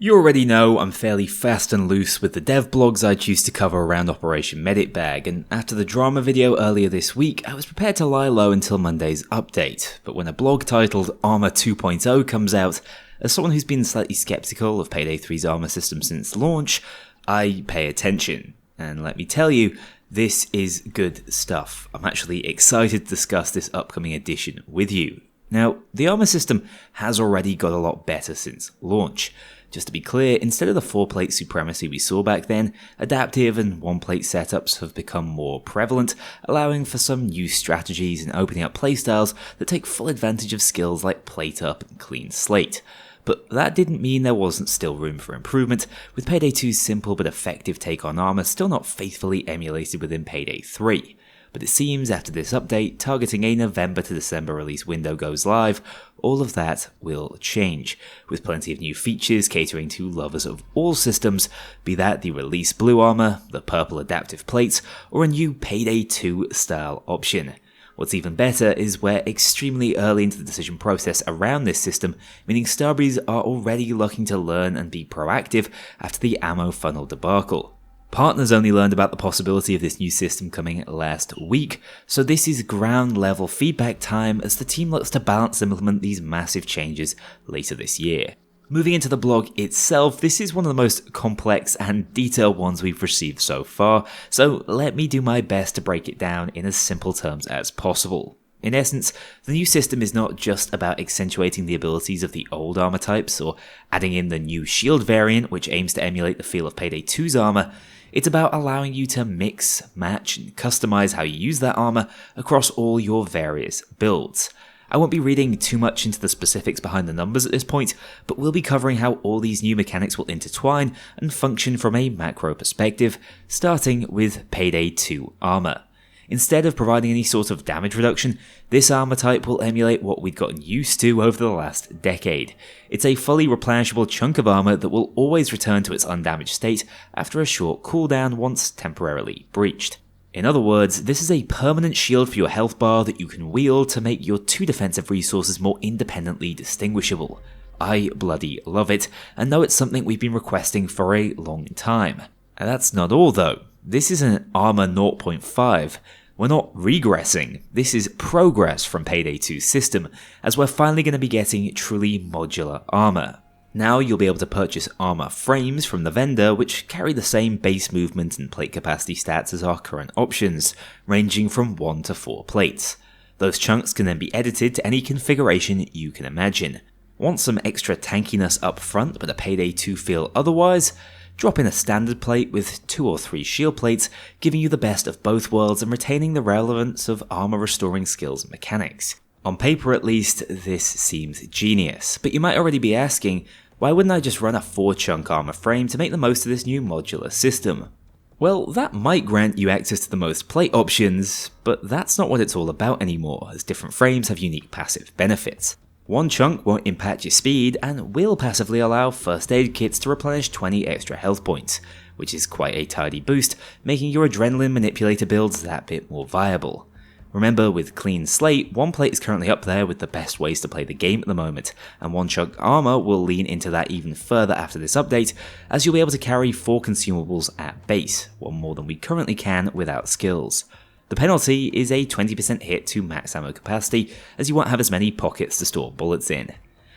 You already know I'm fairly fast and loose with the dev blogs I choose to cover around Operation Medic Bag, and after the drama video earlier this week, I was prepared to lie low until Monday's update. But when a blog titled Armour 2.0 comes out, as someone who's been slightly skeptical of Payday 3's armour system since launch, I pay attention. And let me tell you, this is good stuff. I'm actually excited to discuss this upcoming edition with you. Now, the armour system has already got a lot better since launch. Just to be clear, instead of the 4-plate supremacy we saw back then, adaptive and 1-plate setups have become more prevalent, allowing for some new strategies and opening up playstyles that take full advantage of skills like plate up and clean slate. But that didn't mean there wasn't still room for improvement, with Payday 2's simple but effective take on armour still not faithfully emulated within Payday 3. But it seems after this update, targeting a November to December release window goes live, all of that will change, with plenty of new features catering to lovers of all systems, be that the release blue armour, the purple adaptive plates, or a new Payday 2 style option. What's even better is we're extremely early into the decision process around this system, meaning Starbreeze are already looking to learn and be proactive after the ammo funnel debacle. Partners only learned about the possibility of this new system coming last week, so this is ground level feedback time as the team looks to balance and implement these massive changes later this year. Moving into the blog itself, this is one of the most complex and detailed ones we've received so far, so let me do my best to break it down in as simple terms as possible. In essence, the new system is not just about accentuating the abilities of the old armor types or adding in the new shield variant which aims to emulate the feel of Payday 2's armor. It's about allowing you to mix, match, and customize how you use that armor across all your various builds. I won't be reading too much into the specifics behind the numbers at this point, but we'll be covering how all these new mechanics will intertwine and function from a macro perspective, starting with Payday 2 armor. Instead of providing any sort of damage reduction, this armor type will emulate what we'd gotten used to over the last decade. It's a fully replenishable chunk of armor that will always return to its undamaged state after a short cooldown once temporarily breached. In other words, this is a permanent shield for your health bar that you can wield to make your 2 defensive resources more independently distinguishable. I bloody love it, and know it's something we've been requesting for a long time. And that's not all though. This is an Armour 0.5. We're not regressing, this is progress from Payday 2's system, as we're finally going to be getting truly modular armour. Now you'll be able to purchase armour frames from the vendor which carry the same base movement and plate capacity stats as our current options, ranging from 1 to 4 plates. Those chunks can then be edited to any configuration you can imagine. Want some extra tankiness up front but a Payday 2 feel otherwise? Drop in a standard plate with 2 or 3 shield plates, giving you the best of both worlds and retaining the relevance of armor restoring skills and mechanics. On paper at least, this seems genius, but you might already be asking, why wouldn't I just run a 4-chunk armor frame to make the most of this new modular system? Well, that might grant you access to the most plate options, but that's not what it's all about anymore, as different frames have unique passive benefits. 1 chunk won't impact your speed and will passively allow first aid kits to replenish 20 extra health points, which is quite a tidy boost, making your adrenaline manipulator builds that bit more viable. Remember, with clean slate, 1 plate is currently up there with the best ways to play the game at the moment, and 1 chunk armor will lean into that even further after this update, as you'll be able to carry 4 consumables at base, 1 more than we currently can without skills. The penalty is a 20% hit to max ammo capacity, as you won't have as many pockets to store bullets in.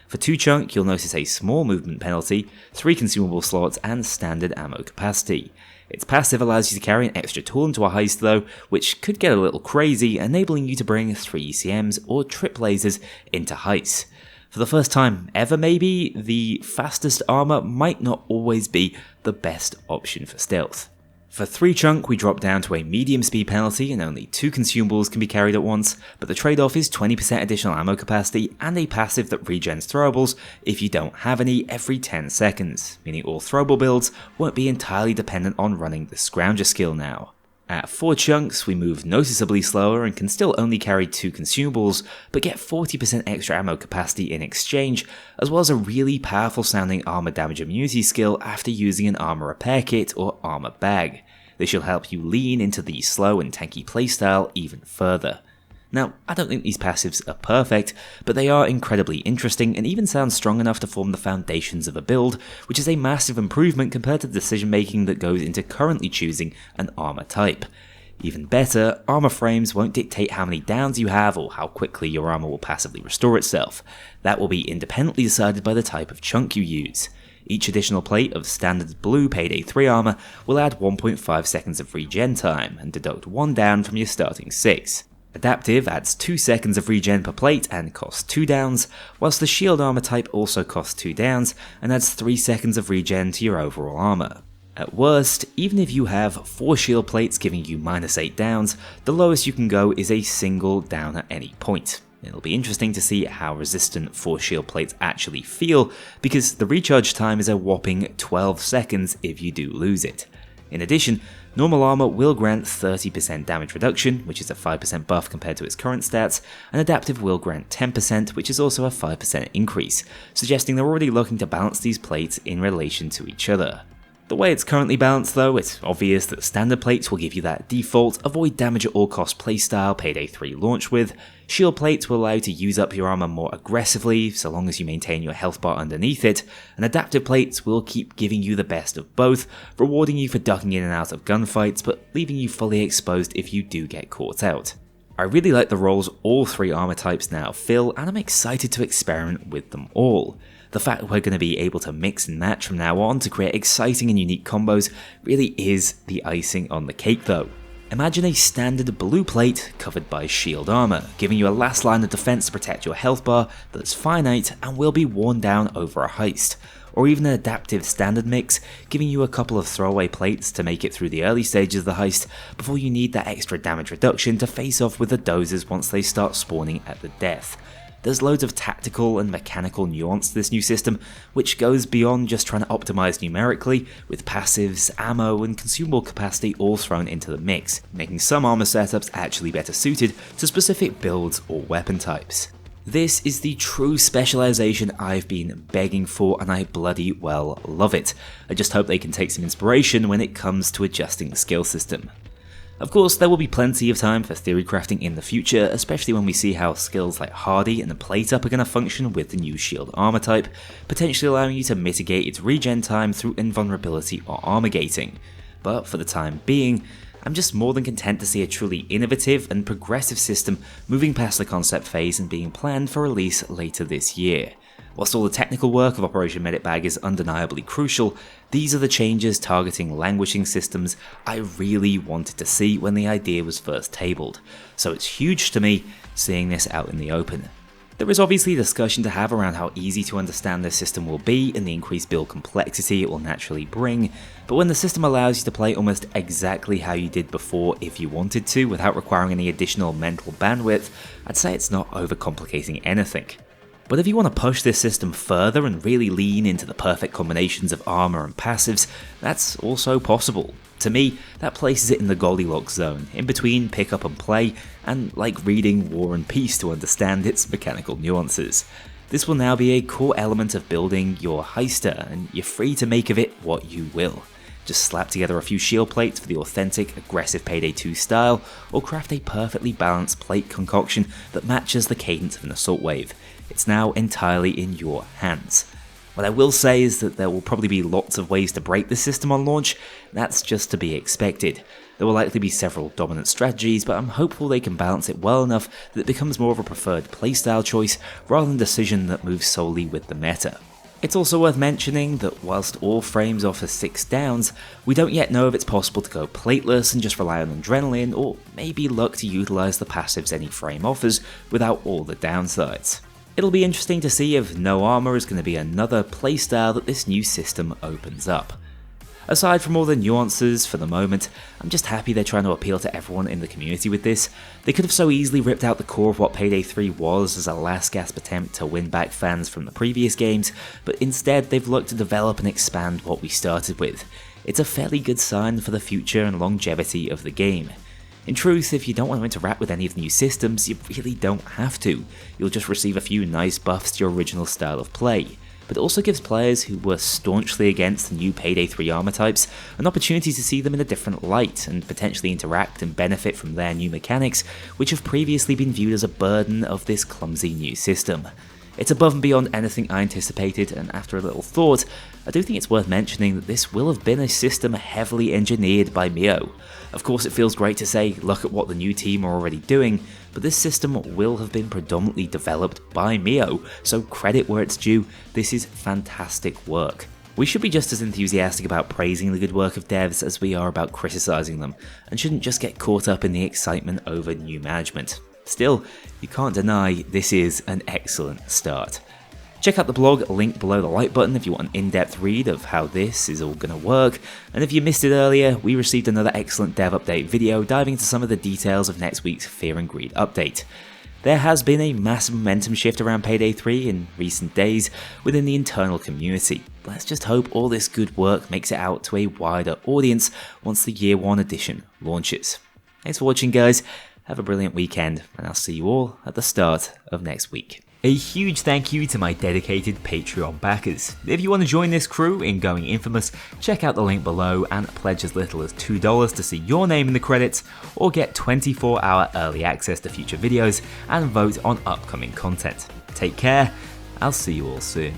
For 2 chunk, you'll notice a small movement penalty, 3 consumable slots, and standard ammo capacity. Its passive allows you to carry an extra tool into a heist though, which could get a little crazy, enabling you to bring 3 ECMs or trip lasers into heists. For the first time ever maybe, the fastest armor might not always be the best option for stealth. For 3 chunk, we drop down to a medium speed penalty and only 2 consumables can be carried at once, but the trade-off is 20% additional ammo capacity and a passive that regens throwables if you don't have any every 10 seconds, meaning all throwable builds won't be entirely dependent on running the Scrounger skill now. At 4 chunks, we move noticeably slower and can still only carry 2 consumables, but get 40% extra ammo capacity in exchange, as well as a really powerful sounding armor damage immunity skill after using an armor repair kit or armor bag. This will help you lean into the slow and tanky playstyle even further. Now, I don't think these passives are perfect, but they are incredibly interesting and even sound strong enough to form the foundations of a build, which is a massive improvement compared to the decision making that goes into currently choosing an armor type. Even better, armor frames won't dictate how many downs you have or how quickly your armor will passively restore itself. That will be independently decided by the type of chunk you use. Each additional plate of standard blue Payday 3 armor will add 1.5 seconds of regen time and deduct 1 down from your starting 6. Adaptive adds 2 seconds of regen per plate and costs 2 downs, whilst the shield armor type also costs 2 downs and adds 3 seconds of regen to your overall armor. At worst, even if you have 4 shield plates giving you -8 downs, the lowest you can go is a single down at any point. It'll be interesting to see how resistant 4 shield plates actually feel, because the recharge time is a whopping 12 seconds if you do lose it. In addition, normal armor will grant 30% damage reduction, which is a 5% buff compared to its current stats, and adaptive will grant 10%, which is also a 5% increase, suggesting they're already looking to balance these plates in relation to each other. The way it's currently balanced though, it's obvious that standard plates will give you that default avoid damage at all cost playstyle Payday 3 launch with, shield plates will allow you to use up your armor more aggressively so long as you maintain your health bar underneath it, and adaptive plates will keep giving you the best of both, rewarding you for ducking in and out of gunfights but leaving you fully exposed if you do get caught out. I really like the roles all 3 armor types now fill, and I'm excited to experiment with them all. The fact that we're going to be able to mix and match from now on to create exciting and unique combos really is the icing on the cake though. Imagine a standard blue plate covered by shield armor, giving you a last line of defense to protect your health bar that's finite and will be worn down over a heist. Or even an adaptive standard mix, giving you a couple of throwaway plates to make it through the early stages of the heist before you need that extra damage reduction to face off with the dozers once they start spawning at the death. There's loads of tactical and mechanical nuance to this new system, which goes beyond just trying to optimize numerically, with passives, ammo, and consumable capacity all thrown into the mix, making some armor setups actually better suited to specific builds or weapon types. This is the true specialization I've been begging for, and I bloody well love it. I just hope they can take some inspiration when it comes to adjusting the skill system. Of course, there will be plenty of time for theory crafting in the future, especially when we see how skills like Hardy and the Plate Up are going to function with the new shield armor type, potentially allowing you to mitigate its regen time through invulnerability or armor gating. But for the time being, I'm just more than content to see a truly innovative and progressive system moving past the concept phase and being planned for release later this year. Whilst all the technical work of Operation Medic Bag is undeniably crucial, these are the changes targeting languishing systems I really wanted to see when the idea was first tabled, so it's huge to me seeing this out in the open. There is obviously discussion to have around how easy to understand this system will be and the increased build complexity it will naturally bring, but when the system allows you to play almost exactly how you did before if you wanted to without requiring any additional mental bandwidth, I'd say it's not overcomplicating anything. But if you want to push this system further and really lean into the perfect combinations of armor and passives, that's also possible. To me, that places it in the Goldilocks zone, in between pick up and play, and like reading War and Peace to understand its mechanical nuances. This will now be a core element of building your heister, and you're free to make of it what you will. Just slap together a few shield plates for the authentic, aggressive Payday 2 style, or craft a perfectly balanced plate concoction that matches the cadence of an assault wave. It's now entirely in your hands. What I will say is that there will probably be lots of ways to break the system on launch. That's just to be expected. There will likely be several dominant strategies, but I'm hopeful they can balance it well enough that it becomes more of a preferred playstyle choice rather than a decision that moves solely with the meta. It's also worth mentioning that whilst all frames offer 6 downs, we don't yet know if it's possible to go plateless and just rely on adrenaline, or maybe look to utilise the passives any frame offers without all the downsides. It'll be interesting to see if no armor is going to be another playstyle that this new system opens up. Aside from all the nuances for the moment, I'm just happy they're trying to appeal to everyone in the community with this. They could have so easily ripped out the core of what Payday 3 was as a last gasp attempt to win back fans from the previous games, but instead they've looked to develop and expand what we started with. It's a fairly good sign for the future and longevity of the game. In truth, if you don't want to interact with any of the new systems, you really don't have to. You'll just receive a few nice buffs to your original style of play. but it also gives players who were staunchly against the new Payday 3 armor types an opportunity to see them in a different light and potentially interact and benefit from their new mechanics, which have previously been viewed as a burden of this clumsy new system. It's above and beyond anything I anticipated, and after a little thought, I do think it's worth mentioning that this will have been a system heavily engineered by Mio. Of course, it feels great to say, look at what the new team are already doing, but this system will have been predominantly developed by Mio, so credit where it's due, this is fantastic work. We should be just as enthusiastic about praising the good work of devs as we are about criticising them, and shouldn't just get caught up in the excitement over new management. Still, you can't deny this is an excellent start. Check out the blog, link below the like button if you want an in-depth read of how this is all going to work, and if you missed it earlier, we received another excellent dev update video diving into some of the details of next week's Fear and Greed update. There has been a massive momentum shift around Payday 3 in recent days within the internal community. Let's just hope all this good work makes it out to a wider audience once the Year 1 edition launches. Thanks for watching, guys. Have a brilliant weekend, and I'll see you all at the start of next week. A huge thank you to my dedicated Patreon backers. If you want to join this crew in going infamous, check out the link below and pledge as little as $2 to see your name in the credits, or get 24-hour early access to future videos and vote on upcoming content. Take care, I'll see you all soon.